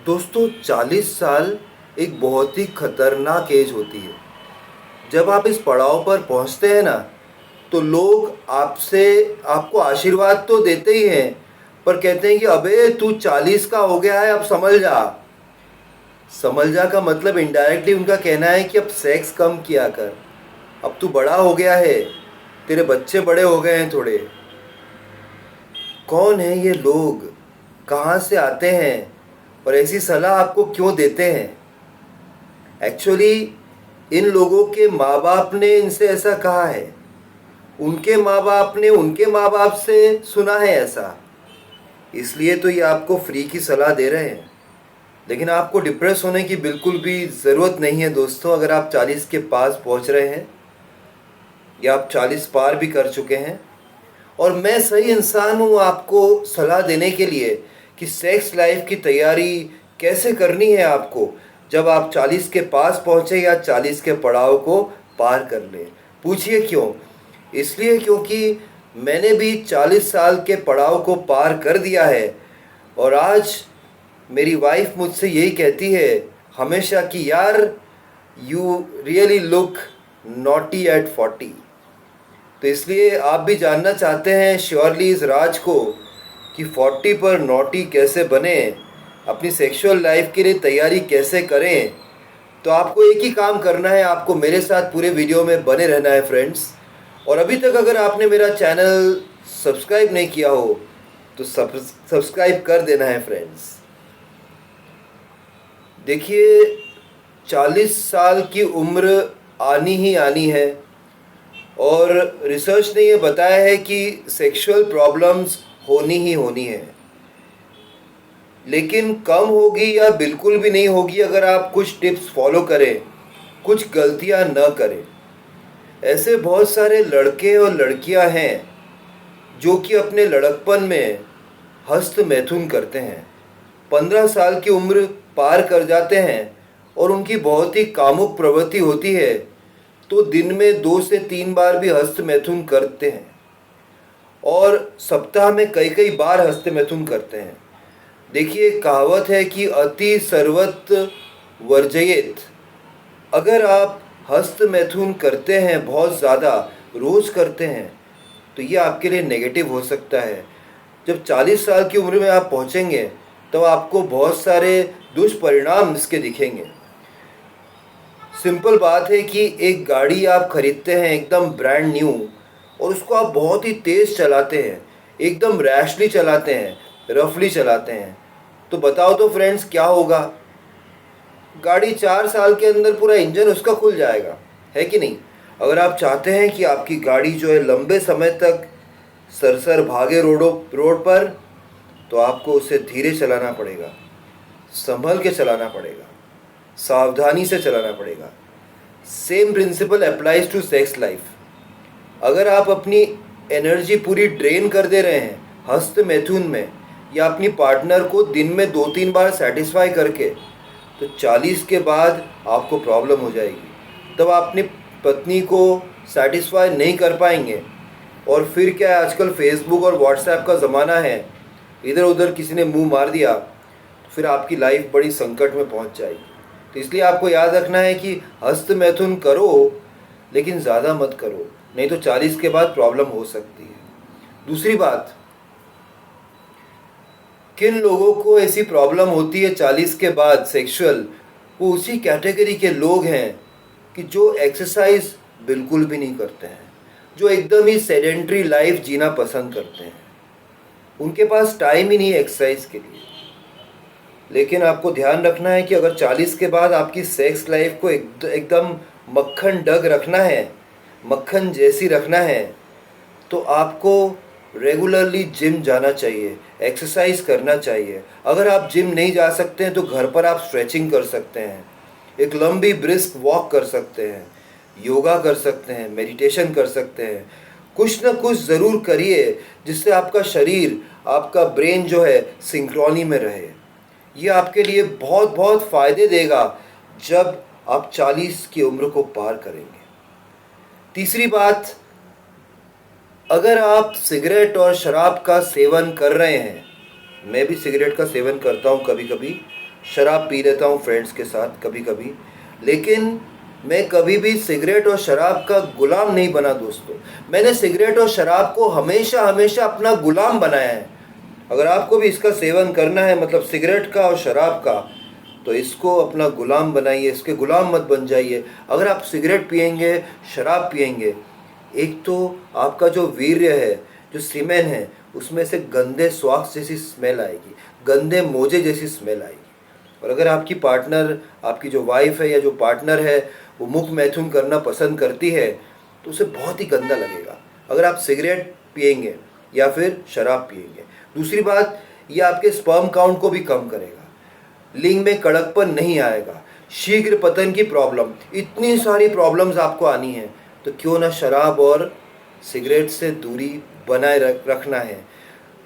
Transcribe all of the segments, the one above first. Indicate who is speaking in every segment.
Speaker 1: दोस्तों 40 साल एक बहुत ही खतरनाक एज होती है। जब आप इस पड़ाव पर पहुंचते हैं ना, तो लोग आपसे आपको आशीर्वाद तो देते ही हैं, पर कहते हैं कि अबे तू 40 का हो गया है, अब संभल जा। संभल जा का मतलब इनडायरेक्टली उनका कहना है कि अब सेक्स कम किया कर, अब तू बड़ा हो गया है, तेरे बच्चे बड़े हो गए हैं थोड़े। कौन है ये लोग, कहाँ से आते हैं और ऐसी सलाह आपको क्यों देते हैं? एक्चुअली इन लोगों के माँ बाप ने इनसे ऐसा कहा है, उनके माँ बाप ने उनके माँ बाप से सुना है ऐसा, इसलिए तो ये आपको फ्री की सलाह दे रहे हैं। लेकिन आपको डिप्रेस होने की बिल्कुल भी ज़रूरत नहीं है दोस्तों। अगर आप 40 के पास पहुंच रहे हैं या आप 40 पार भी कर चुके हैं, और मैं सही इंसान हूँ आपको सलाह देने के लिए कि सेक्स लाइफ की तैयारी कैसे करनी है आपको जब आप 40 के पास पहुँचे या 40 के पड़ाव को पार कर लें। पूछिए क्यों? इसलिए क्योंकि मैंने भी 40 साल के पड़ाव को पार कर दिया है, और आज मेरी वाइफ मुझसे यही कहती है हमेशा कि यार, you really look naughty at 40। तो इसलिए आप भी जानना चाहते हैं श्योरली इस राज को कि 40 पर नॉटी कैसे बने, अपनी सेक्सुअल लाइफ के लिए तैयारी कैसे करें। तो आपको एक ही काम करना है, आपको मेरे साथ पूरे वीडियो में बने रहना है फ्रेंड्स। और अभी तक अगर आपने मेरा चैनल सब्सक्राइब नहीं किया हो तो सब्सक्राइब कर देना है फ्रेंड्स। देखिए, 40 साल की उम्र आनी ही आनी है, और रिसर्च ने ये बताया है कि सेक्सुअल प्रॉब्लम्स होनी ही होनी है, लेकिन कम होगी या बिल्कुल भी नहीं होगी अगर आप कुछ टिप्स फॉलो करें, कुछ गलतियां न करें। ऐसे बहुत सारे लड़के और लड़कियां हैं जो कि अपने लड़कपन में हस्त मैथुन करते हैं, 15 साल की उम्र पार कर जाते हैं और उनकी बहुत ही कामुक प्रवृत्ति होती है, तो दिन में 2 से 3 बार भी हस्त मैथुन करते हैं, और सप्ताह में कई कई बार हस्त मैथुन करते हैं। देखिए, कहावत है कि अति सर्वत्र वर्जयेत। अगर आप हस्त मैथुन करते हैं, बहुत ज़्यादा रोज़ करते हैं, तो ये आपके लिए नेगेटिव हो सकता है। जब 40 साल की उम्र में आप पहुंचेंगे तो आपको बहुत सारे दुष्परिणाम इसके दिखेंगे। सिंपल बात है कि एक गाड़ी आप खरीदते हैं एकदम ब्रांड न्यू, और उसको आप बहुत ही तेज़ चलाते हैं, एकदम रैशली चलाते हैं, रफली चलाते हैं, तो बताओ तो फ्रेंड्स क्या होगा? गाड़ी 4 साल के अंदर पूरा इंजन उसका खुल जाएगा, है कि नहीं? अगर आप चाहते हैं कि आपकी गाड़ी जो है लंबे समय तक सरसर भागे रोड पर, तो आपको उसे धीरे चलाना पड़ेगा, संभल के चलाना पड़ेगा, सावधानी से चलाना पड़ेगा। Same principle applies to sex life. अगर आप अपनी एनर्जी पूरी ड्रेन कर दे रहे हैं हस्त मैथुन में, या अपनी पार्टनर को दिन में 2-3 बार सेटिस्फाई करके, तो 40 के बाद आपको प्रॉब्लम हो जाएगी। तब आप अपनी पत्नी को सेटिस्फाई नहीं कर पाएंगे, और फिर क्या है, आजकल फेसबुक और व्हाट्सएप का ज़माना है, इधर उधर किसी ने मुंह मार दिया तो फिर आपकी लाइफ बड़ी संकट में पहुंच जाएगी। तो इसलिए आपको याद रखना है कि हस्त मैथुन करो, लेकिन ज़्यादा मत करो, नहीं तो 40 के बाद प्रॉब्लम हो सकती है। दूसरी बात, किन लोगों को ऐसी प्रॉब्लम होती है 40 के बाद सेक्सुअल, वो उसी कैटेगरी के लोग हैं कि जो एक्सरसाइज बिल्कुल भी नहीं करते हैं, जो एकदम ही सेडेंट्री लाइफ जीना पसंद करते हैं, उनके पास टाइम ही नहीं है एक्सरसाइज के लिए। लेकिन आपको ध्यान रखना है कि अगर 40 के बाद आपकी सेक्स लाइफ को एकदम मक्खन डग रखना है, मक्खन जैसी रखना है, तो आपको रेगुलरली जिम जाना चाहिए, एक्सरसाइज करना चाहिए। अगर आप जिम नहीं जा सकते हैं तो घर पर आप स्ट्रेचिंग कर सकते हैं, एक लंबी ब्रिस्क वॉक कर सकते हैं, योगा कर सकते हैं, मेडिटेशन कर सकते हैं। कुछ ना कुछ ज़रूर करिए जिससे आपका शरीर, आपका ब्रेन जो है सिंक्रोनी में रहे। ये आपके लिए बहुत बहुत फ़ायदे देगा जब आप 40 की उम्र को पार करेंगे। तीसरी बात, अगर आप सिगरेट और शराब का सेवन कर रहे हैं, मैं भी सिगरेट का सेवन करता हूँ कभी कभी, शराब पी लेता हूँ फ्रेंड्स के साथ कभी कभी, लेकिन मैं कभी भी सिगरेट और शराब का गुलाम नहीं बना दोस्तों। मैंने सिगरेट और शराब को हमेशा हमेशा अपना गुलाम बनाया है। अगर आपको भी इसका सेवन करना है, मतलब सिगरेट का और शराब का, तो इसको अपना गुलाम बनाइए, इसके गुलाम मत बन जाइए। अगर आप सिगरेट पिएंगे, शराब पिएंगे, एक तो आपका जो वीर्य है, जो सीमेन है, उसमें से गंदे स्वास्थ्य जैसी स्मेल आएगी, गंदे मोजे जैसी स्मेल आएगी। और अगर आपकी पार्टनर, आपकी जो वाइफ है या जो पार्टनर है, वो मुख मैथुन करना पसंद करती है, तो उसे बहुत ही गंदा लगेगा अगर आप सिगरेट पिएंगे या फिर शराब पिएंगे। दूसरी बात, ये आपके स्पर्म काउंट को भी कम करेगा, लिंग में कड़कपन नहीं आएगा, शीघ्र पतन की प्रॉब्लम, इतनी सारी प्रॉब्लम्स आपको आनी है। तो क्यों ना शराब और सिगरेट से दूरी बनाए रखना है,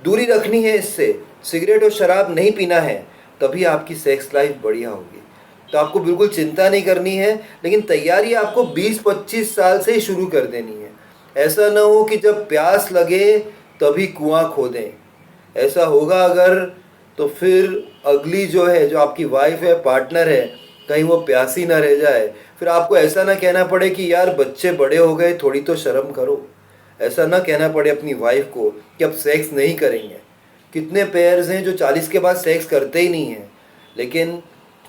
Speaker 1: दूरी रखनी है इससे। सिगरेट और शराब नहीं पीना है, तभी आपकी सेक्स लाइफ बढ़िया होगी। तो आपको बिल्कुल चिंता नहीं करनी है, लेकिन तैयारी आपको 20-25 साल से ही शुरू कर देनी है। ऐसा ना हो कि जब प्यास लगे तभी कुआं खोदें। ऐसा होगा अगर, तो फिर अगली जो है, जो आपकी वाइफ है, पार्टनर है, कहीं वो प्यासी ना रह जाए, फिर आपको ऐसा ना कहना पड़े कि यार बच्चे बड़े हो गए, थोड़ी तो शर्म करो। ऐसा ना कहना पड़े अपनी वाइफ को कि अब सेक्स नहीं करेंगे। कितने पेयर्स हैं जो 40 के बाद सेक्स करते ही नहीं हैं, लेकिन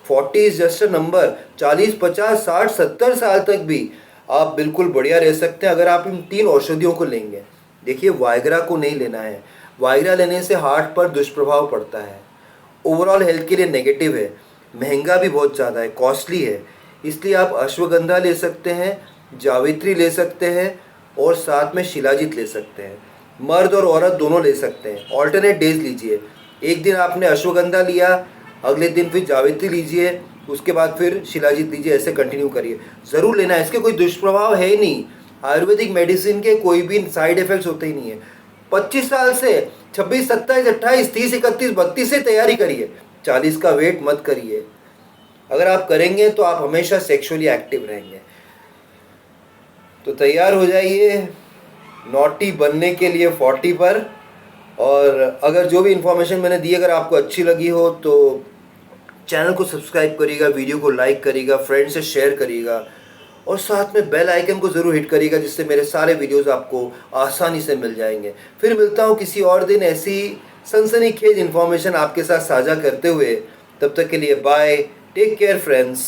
Speaker 1: 40 इज जस्ट अ नंबर। 40, 50, 60, 70 साल तक भी आप बिल्कुल बढ़िया रह सकते हैं अगर आप इन 3 औषधियों को लेंगे। देखिए, वायग्रा को नहीं लेना है। वायग्रा लेने से हार्ट पर दुष्प्रभाव पड़ता है, ओवरऑल हेल्थ के लिए नेगेटिव है, महंगा भी बहुत ज़्यादा है, कॉस्टली है। इसलिए आप अश्वगंधा ले सकते हैं, जावित्री ले सकते हैं, और साथ में शिलाजीत ले सकते हैं। मर्द और औरत दोनों ले सकते हैं, ऑल्टरनेट डेज लीजिए। एक दिन आपने अश्वगंधा लिया, अगले दिन फिर जावित्री लीजिए, उसके बाद फिर शिलाजीत लीजिए, ऐसे कंटिन्यू करिए। ज़रूर लेना है, इसके कोई दुष्प्रभाव है ही नहीं। आयुर्वेदिक मेडिसिन के कोई भी साइड इफ़ेक्ट्स होते ही नहीं है। 25 साल से 26, 27, 28, 30, 31, 32 से तैयारी करिए, 40 का वेट मत करिए। अगर आप करेंगे तो आप हमेशा सेक्सुअली एक्टिव रहेंगे। तो तैयार हो जाइए नॉटी बनने के लिए 40 पर। और अगर जो भी इन्फॉर्मेशन मैंने दी अगर आपको अच्छी लगी हो तो चैनल को सब्सक्राइब करिएगा, वीडियो को लाइक करिएगा, फ्रेंड से शेयर करिएगा, और साथ में बेल आइकन को ज़रूर हिट करिएगा, जिससे मेरे सारे वीडियोस आपको आसानी से मिल जाएंगे। फिर मिलता हूँ किसी और दिन ऐसी सनसनीखेज इन्फॉर्मेशन आपके साथ साझा करते हुए। तब तक के लिए बाय, टेक केयर फ्रेंड्स।